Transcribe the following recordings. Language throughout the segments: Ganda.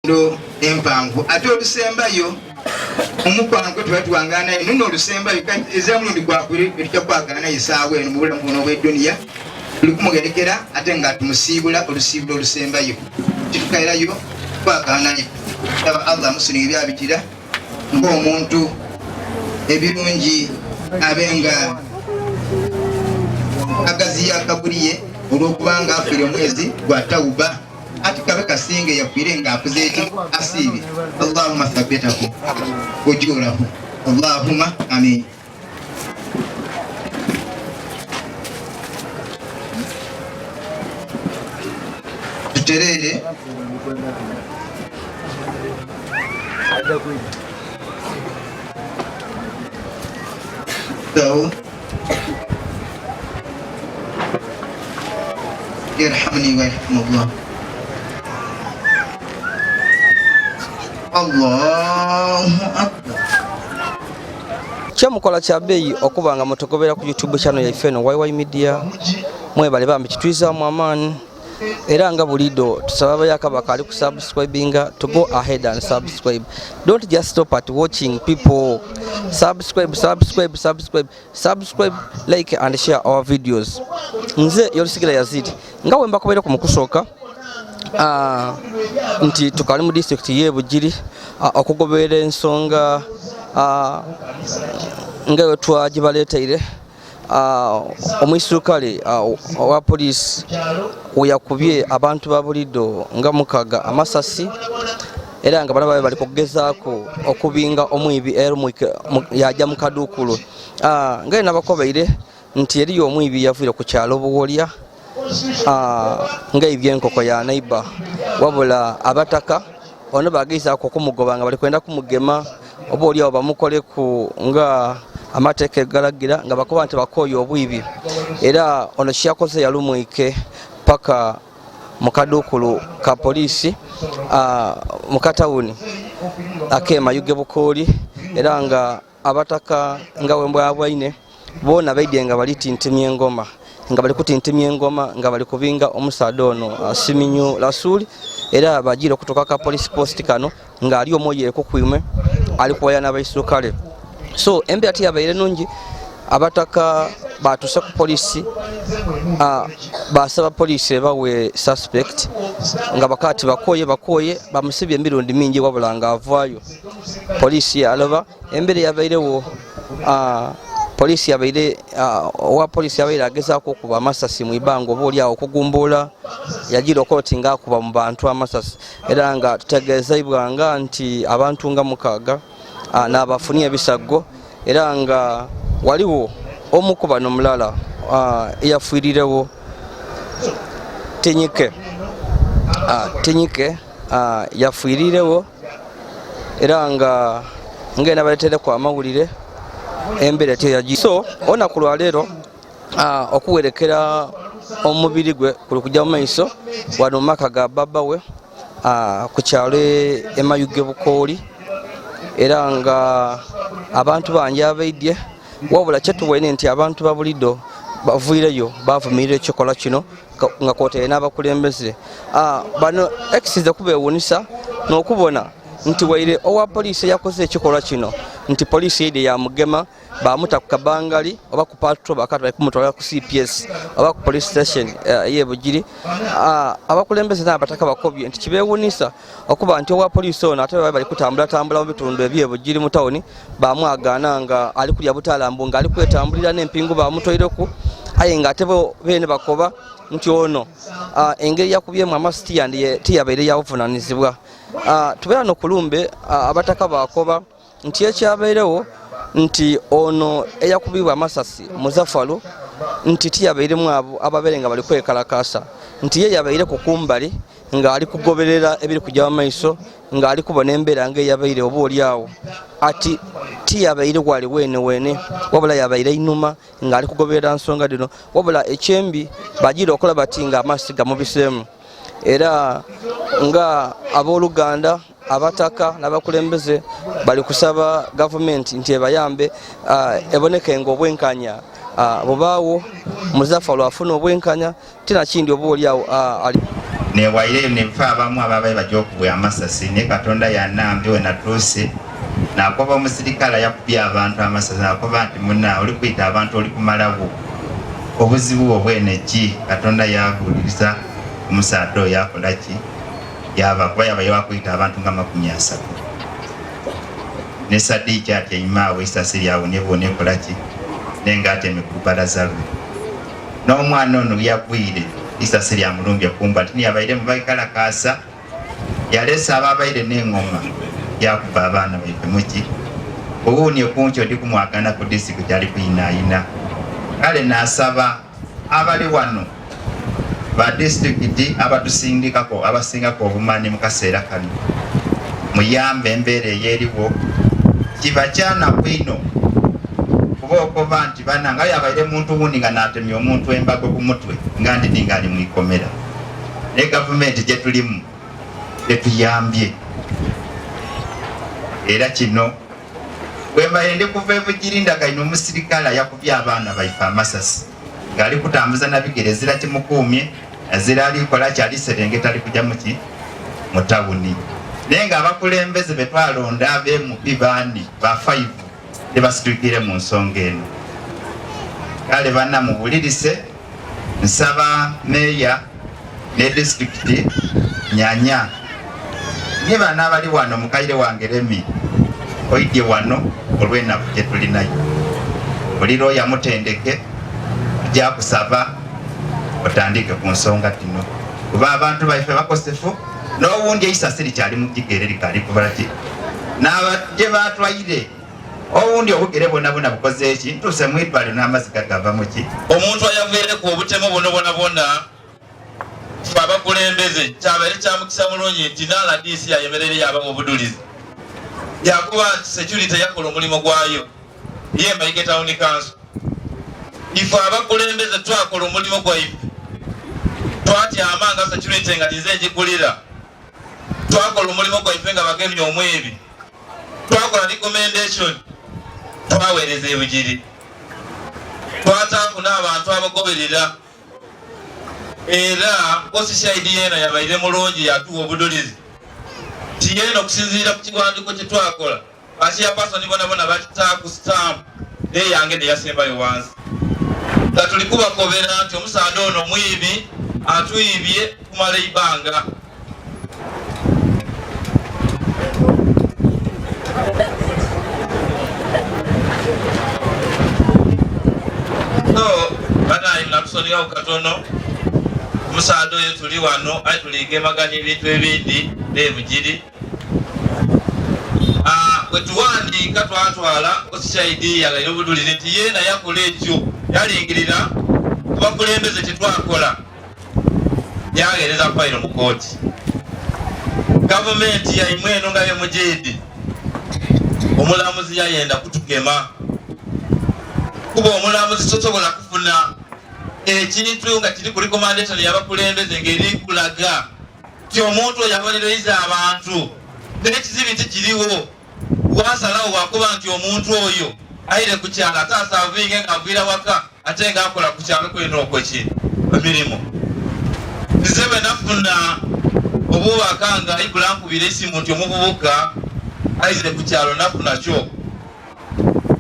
lo empanvu ate olusembayo omukwango tubatwangana naye nuno olusembayo ezamulundi gwakwiri ekyakwagana naye saawa eno mu bulamu buno obw'edduniya tuli kumugerekera ate nga tumusiibula olusiibulo olusembayo kitukairayo kwagana naye aba Allah musinga ebyabitira ng'omuntu ebirungi abenga agaziya akabuliye olw'okubanga afiire omwezi gwa tawuba ati kabe kasinge yakwire nga akuze eki asiibe Allahumma thabbitahu ujurahu Allahumma amin. Tuterere so yarhamni wa yarhamullah. Allahu akbar. Kyamukola kya bbeeyi okuba nga mutugobera ku YouTube channel yaife eno YY Media. Mwebale bambi kitwizamu amaani era nga bulido tusaba bayakabaka ali kusubscribinga to go ahead and subscribe. Don't just stop at watching people. Subscribe, like and share our videos. Nze Yolusigira Yazidi nga wemba kubera ku mukusooka nti tukali mu district ye Bugiri okugobera ensonga nga twagibaleteire omwisirukale wa police gweyakubye abantu ba bulido nga mukaga amasasi era nga bana bali kugezaako okubinga omwibi yajja mu kaduukulu nga nabakobeire nti eriyo omwibi yavuire ku kyalo Buwolya nga ebyenkoko ya neighbor wabula abataka ono bagezaako okumugoba nga bali kwenda kumugema oba oliawo bamukoleku nga amateeka galagira nga bakoba nti bakoyo obwibi era ono kyakoze yalumwike paka mu kaduukulu ka polisi mu katawuni akemayuge Bukooli era nga abataka nga wembwabwaine boona baidye nga bali tintimya engoma nga bali kutintimya engoma nga bali kubinga omusaada ono Siminyu Rasuli era bajira okutoka ka police post kano nga ali omoye ekukwime ali kuwaya n'abaisukale. So embe ati yabaire nungi abataka batuse ku polisi basaba polisi bawe suspect nga bakati bakoye bamusibye emirundi mingi wabula nga avaayo polisi alaba embere yabairewo polisi yabaire owa polisi yabaire agezaako okuba amasasi mu ibango oba oliawo okugumbula yagira okoti nga akuba mu bantu amasasi era nga tutegeezebwanga nti abantu nga mukaaga n'abafunye ebisago era nga waliwo omukuba n'omulala eyafiirirewo Tenyike yafiirirewo era nga ngenda baletereku amawulire embere teyaji. So olunaku lwa leero okuwerekera omubiri gwe kuli kujja mu maiso wano mu maka ga baba we ku kyalo emayuge Bukooli era nga abantu bangi abaidye wabula kyetuwene nti abantu ba bulido bavuireyo bavumirira ekikola kino nga kwotere n'abakulembeze bano ekisize kubeewunisa n'okubona nti waire owa polisi yakoze ekikola kino nti polisi yide yamugema bamuta ku kabangali oba ku patrol bakati bali kumutwala ku CPS oba ku police station ye Bugiri abakulembeze n'abataka bakobye nti kibeewunisa okuba nti owa polisi ono ate bali kutambula mu bitundu ebye Bugiri mu tawuni bamwagaana nga ali kulya butalambu nga ali kwetambulira n'empingu bamutoireku aye nga ate bene bakoba nti ono engeri yakubyemu amasiti tiyabaire yabuvunanyizibwa. Tubeera no Gulumbe abataka bakoba nti ekyabairewo nti ono eyakubibwa amasasi Muzafalu nti tiyabairemu abo ababeere nga bali kwekalakasa nti ye yabaire ku kumbali nga ali kugoberera ebiri kujja mu maiso nga ali kubona embeera nga eyabaire oba oliawo ati tiyabaire gwali wene wabula yabaire inuma nga ali kugoberera nsonga dino wabula ekyembi bagira okola bati nga amasi gamubiseemu era nga abooluganda abataka n'abakulembeze bali kusaba government nti ebayambe eboneke nga obwenkanya bubaawo Muzafalu afuna obwenkanya tina kindi oba oliawo ali newaireyo nefa abamu ababaye bajja okubwa amasasi naye Katonda yanambye we natuuse nakoba omusirikale yakubye abantu amasasi nakoba nti muna oli kuyita abantu oli kumalawo obuzibu obweneki. Katonda yabuuliriza omusaadde oyo akolaki yaba kuba yaba yakuyita abantu nga 30 ne Sadiiki atyaimawo esasi lyawe nebona ekolaki nenga ateme ku bbalaza lwe n'omwana ono yagwire isasi lyamulumbye kumba tini yabaire mubayikalakasa yalesa ababaire n'engoma yakuba abaana baife muki obuuni okunki odi kumwagana ku disitulikiti ali kuyinaayina kale nasaba abali wano ba disitulikiti abatusindikako abasingako obumanyi mu kaseera kano muyambe embeera eyeriwo kiba kyanakwino kuba okoba nti bananga yabaire muntu wundi nga natemya omuntu embago ku mutwe nga ndi nga ali mu ikomera ne gavumenti gye tulimu tetuyambye era kino bwembaye ndi kuva evugiri ndagaina omusirikale yakubye abaana baife amasasi ng'ali kutambuza nabigere zira kimukuumye azira alikola kyali serengeta ali kujja muki mu tawuni naye nga abakulembeze betwalonda abemupi bandi ba 5 tebasituukire mu nsonga eno. Kale banna mubulirise nsaba meeya ne disitulikiti Nyanya ne bana abali wano mukaire wange Remi oidye wano olw'ennaku gye tulinayo buli looya mutendeke tujja kusaba otandike ku nsonga tino kuba abantu baife bakosefu n'owundi eisasi likyali mu jigere likali kubalaki n'abajje batwaire owundi obugere bonna bukoze eki ntuse mwitwale n'amaziga gava muki omuntu ayaveereko obutemu bonna fe abakulembeze kyabaire kyamukisa mulungi nti n'aladisi yayemerere yaba mu budulizi yakuba security yakola omulimu gwayo ye Maike Town Council. Ife abakulembeze twakola omulimu gwaife twatyama nga security nga lize egikulira twakola omulimu gwaife nga bagemye omwebi twakola recommendation twaweereza ebugiri twataakuna abantu abagoberera era osishidi yeena yabaire mulungi yatuwa obudulizi tiyena okusinziira ku kiwandiiko kye twakola akiya pasoni bona bakitaaku stamp naye yange neyasembayo wansi nga tuli kubakobera nti omusaadde ono mwibi atuyibye kumala eibanga. So banayi natusonerawo katono omusaadde oyo tuli wano aye tuligemaganya ebintu ebindi nebugiri bwe tuwandiika twatwala osishidi yagaire obudulizi nti yeena yakola ekyo yalingirira kubakulembeze kyetwakola yagereza fayiro mu kooti gavumenti yaimu eno nga yemujidi omulamuzi yayenda kutugema kuba omulamuzi tosobola kufuna ekintu nga kiri ku recommendation yabakulembeze ngeri kulaga ti omuntu oyo abaliririza abantu n'ekizibu nti kiriwo wasalawo wakuba nti omuntu oyo ayire ku kyalo ataasavinge ng'aviira waka ate ng'akola ku kyalo kweno okweki emirimu nze bwe nafuna obubaka nga igula nkubira esimu nti omuvubuka ayizire ku kyalo nafuna kyo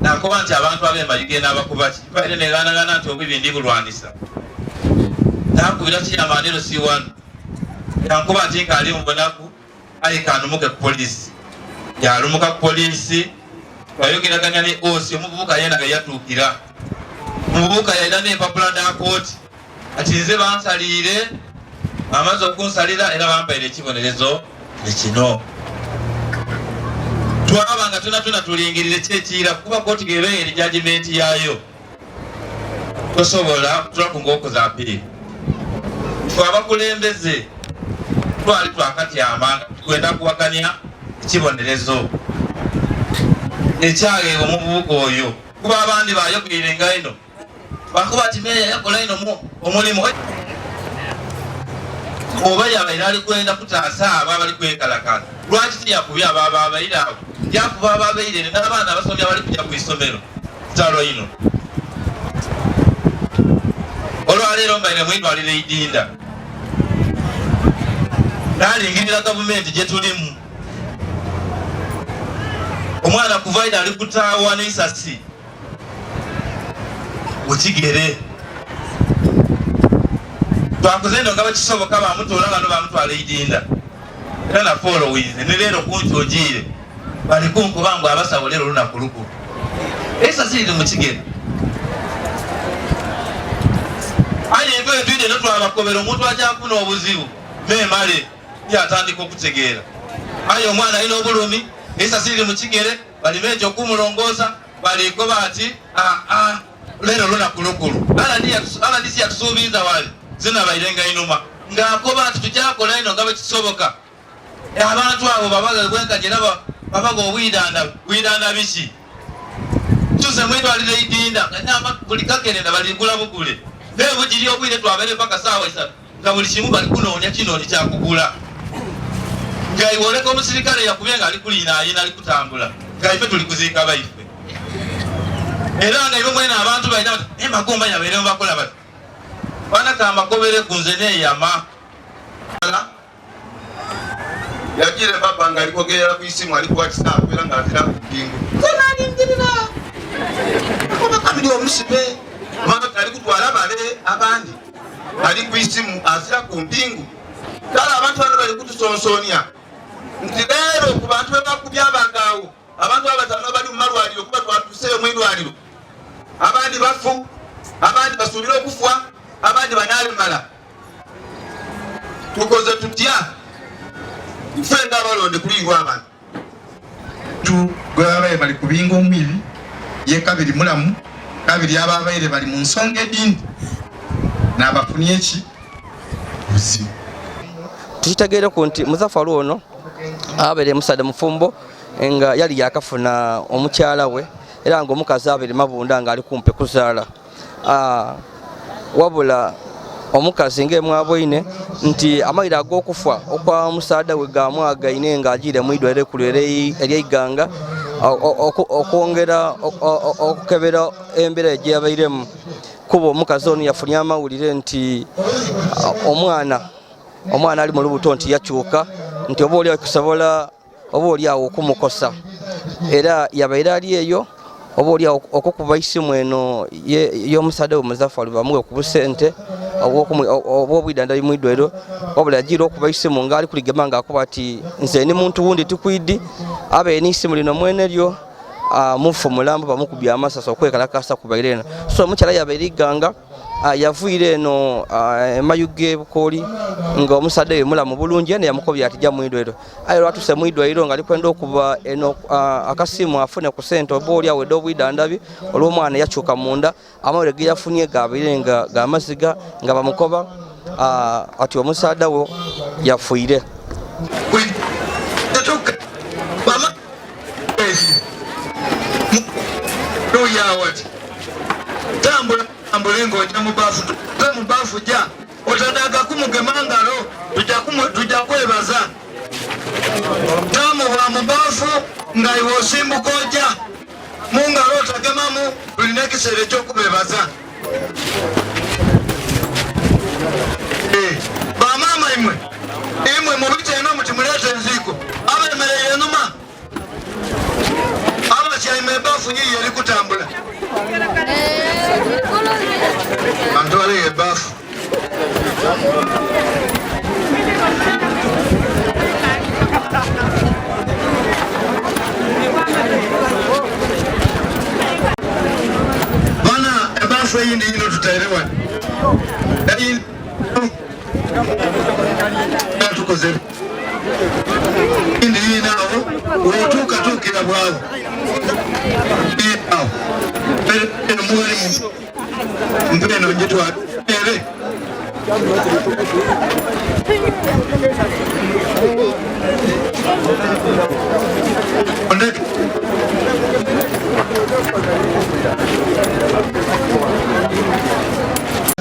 nakuba nti abantu ab'Emayiga n'abakubaki baire neganagana nti obwibi ndi bulwanisa nakubira kiyamandiro C1 yankuba nti nkaali mubonaku ayi kanumuke ku polisi yalumuka ku polisi bayogeraganya ne osi omuvubuka yena yatuukira omuvubuka yalina n'empapula da kooti ati nze bansaliire amaze okunsalira era bambaire ekibonerezo ekino twaba nga tuna tulingirire kyekiira kuba kooti gebeere judgment yayo tosobola kutulaku ng'okoza apiiri twabakulembeze twali twakatyama tukwenda kuwakanya ekibonerezo ekyageeba omuvubuka oyo kuba abandi bayogerire nga ino bakuba ti meeya yakola ino omulimu oba yabaire ali kwenda kutaasa abo abali kwekalakala lwaki tiyakubye abo ababaire abo yakuba ababaire n'abaana abasomya bali kujja ku isomero kitalo ino olwaleero mbaire mwitwalire idinda nalingirira gavumenti gye tulimu. Omwana kuvaida ali kutaawa n'ensasi Ukigere twakoze ndo nga bakisoboka bamutoola bano bamutwala Idinda era na followinze ne leero kunkyogire bali kunkuba ngu abasawo leero lunaku lukulu ensasi iri mu Kigere. Aye engoye twide notwabakobera omuntu akyafuna obuzibu memale yatandika okutegeera. Aye omwana alina obulumi ensasi iri mu Kigere balime ekyo kumulongoosa balikoba ati leero lunaku lukulu aladisi yatusuubiza wali zinabairenga inuma ng'akoba ati tukyakola ino nga bwe kisoboka. Abantu abo babaga bwenkajera babaga obwidanda biki tuse mwidwalira Idinda buli kakerenda baligula bugule naye bugiri obwire twabere mpaka saawa 3 nga buli kimu bali kunoonya kinooni kyakugula ngaiwoleka omusirikale yakubye nga ali kulina ayina ali kutambula ngaife tuli kuziika baife era nga ibo mwena abantu balina bati emagumba yabeere mubakola bati bana kamakobere kunze neyama yagire baba nga alikogerera ku isimu ali ku WhatsApp era nga atira ku bingu nalingirira koba kamili omusibe mwana ali kutwala bale abandi ali ku isimu asira ku mpingu kala abantu bano bali kutusonsonia nti leero ku bantu bakubya abagaawo abantu abatano bali mu malwaliro kuba twatuseyo mu ilwaliro abandi bafu abandi basuubira okufwa abandi banalemala tukoze tutya fenda balonde kulingwa abantu gwabaye bali kubinga omubiri ye kabiri mulamu kabiri ababaire bali mu nsonga edindi n'abafunye eki buzibu. Tukitegeereko nti Muzaffar ono abeere musada mufumbo nga yali yakafuna omukyala we era nga omukazi abeere mabunda nga ali kumpe kuzaala wabula omukazi ng'emwabwine nti amayire ag'okufa okwa musaada we gamwagaine nga agiire mu idwaliro ekkulu ery'Iganga okwongera okukebera embeera gye yabairemu kuba omukazi ono yafunye amawulire nti omwana ali mu lubuto nti yakyuka nti oba oli okusobola oba oli awo okumukosa era yabaire ali eyo oba oli okukuba isimu eno y'omusaade we Muzaffar bamuwe ku busente oba obwidanda mu idwaliro wabula yagiira okuba isimu ng'ali kuligema ng'akuba ati nze ni muntu wundi tikwidi abe n'isimu lino mwene lyo mufu mulambo bamukubye amasasi okwekalakasa ku baire eno so omukyala yabaire Iganga yavuire eno emayuge Bukoli nga omusaade we mulamu bulungi ene yamukobye ati jja mu idwaliro aye lwatuse mu idwaliro nga likwenda okuba eno akasimu afune ku sente oba oli awedde obwidandabi olw'omwana yakyuka munda amawulire ge yafunye gabaire nga gamaziga nga bamukoba ati omusaada wo yafuire. Ambulengo ojja mu baafu jja otadaga kumugema ngalo tujja kwebaza tamuba mu baafu nga iwe osimbuka ojja mu ngalo otagemamu tulina ekiseera ekyokubebaza bamaama imwe mubite eno muti muleete enziiko abeemerere enuma abakyaime ebaafu nyiyo eri kutambula Antwale ebafu bana ebafu eyindi yino tutaerewa tukoze indi yinawo wotuukatukira bwawo mwalimu mpeno njitwa ere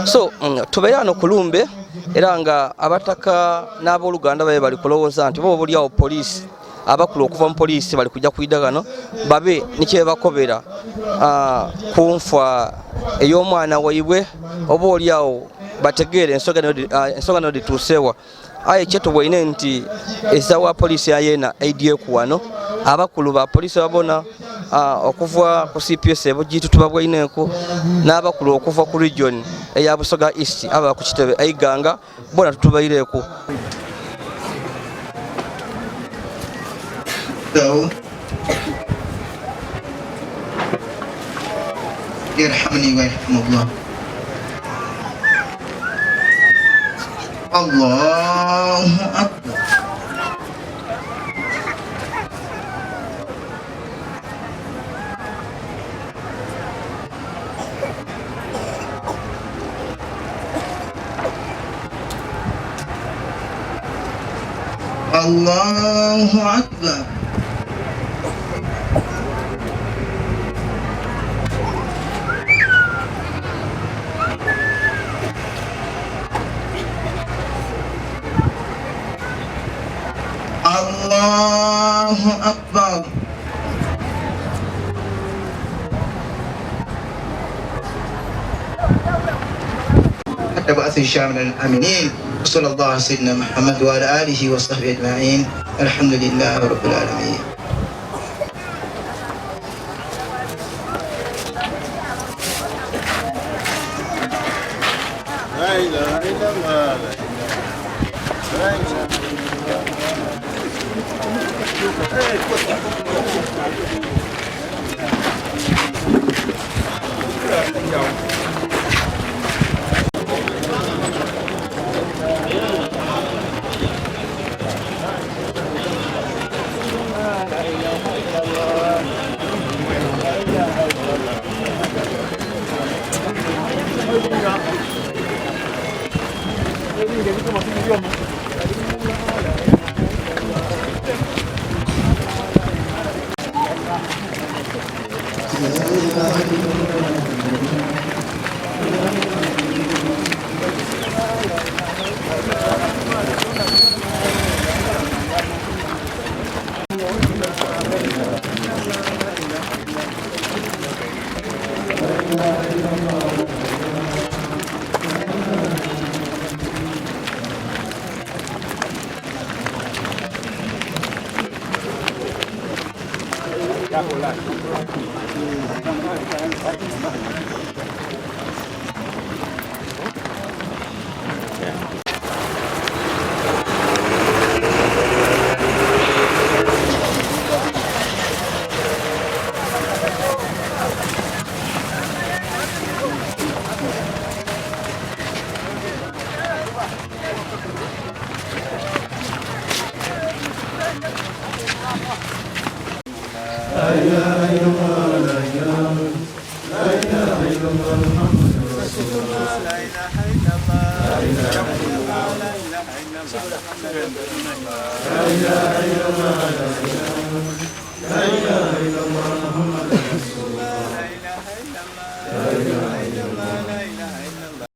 so tubeera ano kulumbe era nga abataka n'abooluganda babe bali kulowooza nti bo buli awo poliisi abakulu okuva mu poliisi bali kujja kwida gano babe nikye bakobera kunfa ey'omwana waibwe oba oli awo bategeere ensonga no dituusewa aye kyetubwoine nti esawa polisi ayena aidye kuwano abakulu ba polisi babona okuva ku CPS ebujitu tubabwoineko n'abakulu okuva ku region eya Busoga East aba ku Kitebe Aiganga bona tutubaireko. يرحمني ويرحم الله. الله أكبر. الله أكبر. الله أكبر. حتى بأس الشام الآمنين. وصلى الله على سيدنا محمد وعلى آله وصحبه أجمعين. الحمد لله رب العالمين. لا إله إلا الله. لا إله. La ilaha illallah.